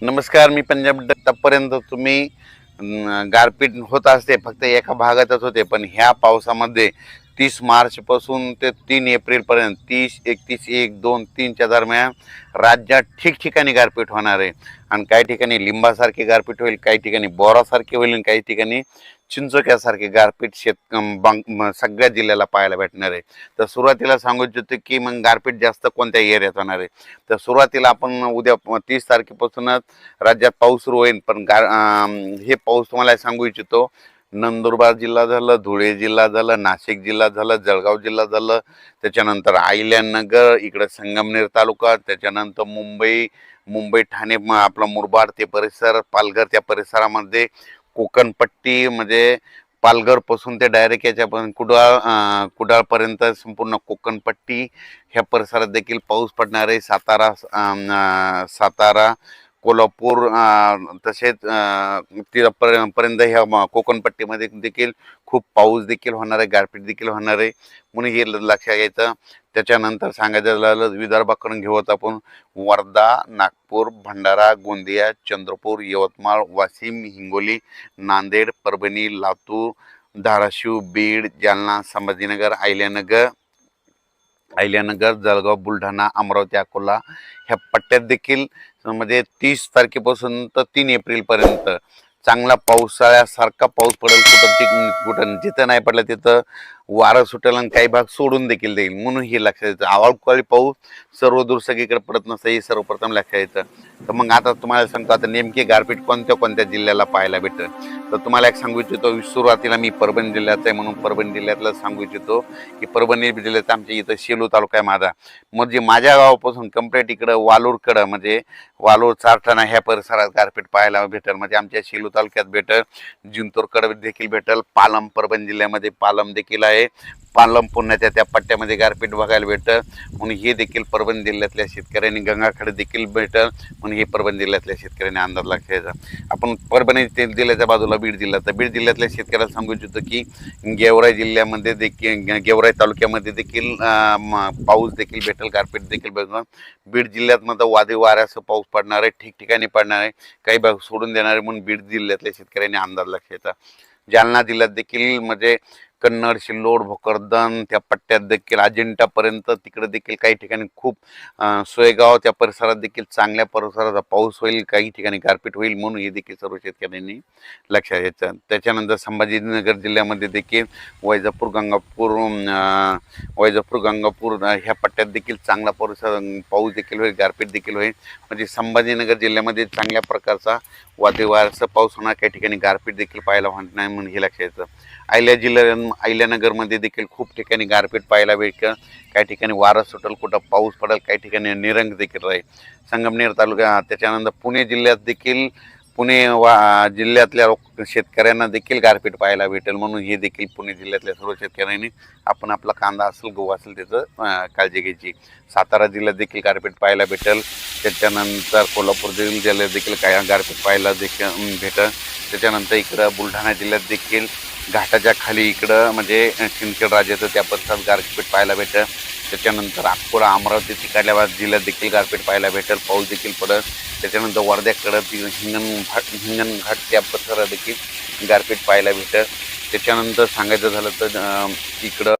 नमस्कार, मी पंजाब. आतापर्यंत तुम्ही गारपीट होत असते फक्त एका भागातच होते, पण ह्या पावसामध्ये 30 मार्च पासून ते 3 एप्रिल पर्यंत 30, 31, 1, 2, 3च्या दरम्यान राज्यात ठिकठिकाणी गारपीट होणार आहे. आणि काही ठिकाणी लिंबासारखी गारपीट होईल, काही ठिकाणी बोरासारखी होईल आणि काही ठिकाणी चिंचोक्यासारखी गारपीट सगळ्या जिल्ह्याला पाहायला भेटणार आहे. तर सुरुवातीला सांगू इच्छितो की मग गारपीट जास्त कोणत्या एरियात होणार आहे. तर सुरुवातीला आपण उद्या 30 तारखेपासूनच राज्यात पाऊस सुरू होईल. पण हे पाऊस तुम्हाला सांगू इच्छितो, नंदुरबार जिल्हा झालं, धुळे जिल्हा झालं, नाशिक जिल्हा झालं, जळगाव जिल्हा झालं, त्याच्यानंतर अहिल्यानगर, इकडं संगमनेर तालुका, त्याच्यानंतर मुंबई ठाणे, आपला मुरबाड ते परिसर, पालघर त्या परिसरामध्ये, कोकणपट्टी म्हणजे पालघर पासून ते डायरेक्ट याच्यापर्यंत कुडाळपर्यंत संपूर्ण कोकणपट्टी ह्या परिसरात देखील पाऊस पडणार आहे. सातारा, कोल्हापूर, तसेच पर्यंत ह्या कोकणपट्टीमध्ये देखील खूप पाऊस देखील होणार आहे, गारपीट देखील होणार आहे, म्हणून हे लक्षात घ्यायचं. त्याच्यानंतर सांगायचं झालं विदर्भाकडून घेऊ आपण वर्धा, नागपूर, भंडारा, गोंदिया, चंद्रपूर, यवतमाळ, वाशिम, हिंगोली, नांदेड, परभणी, लातूर, धाराशिव, बीड, जालना, संभाजीनगर, अहिल्यानगर, जळगाव, बुलढाणा, अमरावती, अकोला ह्या पट्ट्यात देखील म्हणजे 30 तारखेपासून तर 3 एप्रिल पर्यंत चांगला पावसाळ्यासारखा पाऊस पडेल. कुठं जिथं नाही पडलं तिथं वारं सुटेल आणि काही भाग सोडून देखील देईल, म्हणून हे लक्षात येतं. अवकाळी पाऊस सर्वदूर सगळीकडे पडत नसतं, हे सर्वप्रथम लक्षात येतं. तर मग आता तुम्हाला सांगतो, आता नेमकी गारपीट कोणत्या कोणत्या जिल्ह्याला पाहायला भेटेल. तर तुम्हाला एक सांगू इच्छितो, सुरुवातीला मी परभणी जिल्ह्याचा आहे म्हणून परभणी जिल्ह्यातलं सांगू इच्छितो की परभणी जिल्ह्यात आमच्या इथं सेलू तालुका आहे माझा. म्हणजे माझ्या गावापासून कंप्लीट इकडं वालूरकडं म्हणजे वालूर, चारठाणा ह्या परिसरात गारपीट पाहायला भेटेल. म्हणजे आमच्या सेलू तालुक्यात भेटेल, जिंतूरकडे देखील भेटेल, पालम परभणी जिल्ह्यामध्ये पालम देखील आहे, पालम पुण्याच्या त्या पट्ट्यामध्ये गारपीट बघायला भेटतं. म्हणून हे देखील परभणी जिल्ह्यातल्या शेतकऱ्यांनी, गंगाखेड देखील भेटल, म्हणून हे परभणी जिल्ह्यातल्या शेतकऱ्यांनी अंदाज लक्षायचा. आपण परभणी जिल्ह्याच्या बाजूला बीड जिल्हा, तर बीड जिल्ह्यातल्या शेतकऱ्याला सांगू इच्छितो की गेवराई जिल्ह्यामध्ये देखील, गेवराई तालुक्यामध्ये देखील पाऊस देखील भेटेल, गारपीट देखील भेटणार. बीड जिल्ह्यात मात्र वाऱ्यासह पाऊस पडणार आहे, ठिकठिकाणी पडणार आहे, काही भाग सोडून देणार आहे, म्हणून बीड जिल्ह्यातल्या शेतकऱ्यांनी अंदाज लक्षायचा. जालना जिल्ह्यात देखील म्हणजे कन्नड, सिल्लोड, भोकरदन त्या पट्ट्यात देखील अजिंठापर्यंत तिकडे देखील काही ठिकाणी खूप सोयगाव त्या परिसरात देखील चांगल्या परिसराचा पाऊस होईल, काही ठिकाणी गारपीट होईल, म्हणून हे देखील सर्व शेतकऱ्यांनी लक्षात घ्यायचं. त्याच्यानंतर संभाजीनगर जिल्ह्यामध्ये देखील वैजापूर, गंगापूर ह्या पट्ट्यात देखील चांगला पाऊस देखील होईल, गारपीट देखील होईल. म्हणजे संभाजीनगर जिल्ह्यामध्ये चांगल्या प्रकारचा वाऱ्यासह पाऊस होणार, काही ठिकाणी गारपीट देखील पाहायला होणार नाही, म्हणून हे लक्षात येतं. अहिल्यानगरमध्ये देखील खूप ठिकाणी गारपीट पाहायला भेटेल, काही ठिकाणी वारा सुटेल, कुठं पाऊस पडेल, काही ठिकाणी निरंग देखील राहील. संगमनेर तालुका, त्याच्यानंतर पुणे जिल्ह्यात देखील जिल्ह्यातल्या शेतकऱ्यांना देखील गारपीट पाहायला भेटेल, म्हणून हे देखील पुणे जिल्ह्यातल्या सर्व शेतकऱ्यांनी आपण आपला कांदा असेल, गहू असेल त्याचं काळजी घ्यायची. सातारा जिल्ह्यात देखील गारपीट पाहायला भेटेल. त्याच्यानंतर कोल्हापूर जिल्ह्यात देखील काय गारपीट पाहायला देखील भेटेल. त्याच्यानंतर इकडं बुलढाणा जिल्ह्यात देखील घाटाच्या खाली इकडं म्हणजे सिंदखेड राजाचं त्या परिसरात गारपीट पाहायला भेटेल. त्याच्यानंतर अकोला, अमरावती तिकडल्या जिल्ह्यात देखील गारपीट पाहायला भेटेल, पाऊस देखील पडेल. त्याच्यानंतर वर्ध्याकडं हिंगणघाट त्या परिसरात देखील गारपीट पाहायला भेटेल. त्याच्यानंतर सांगायचं झालं तर इकडं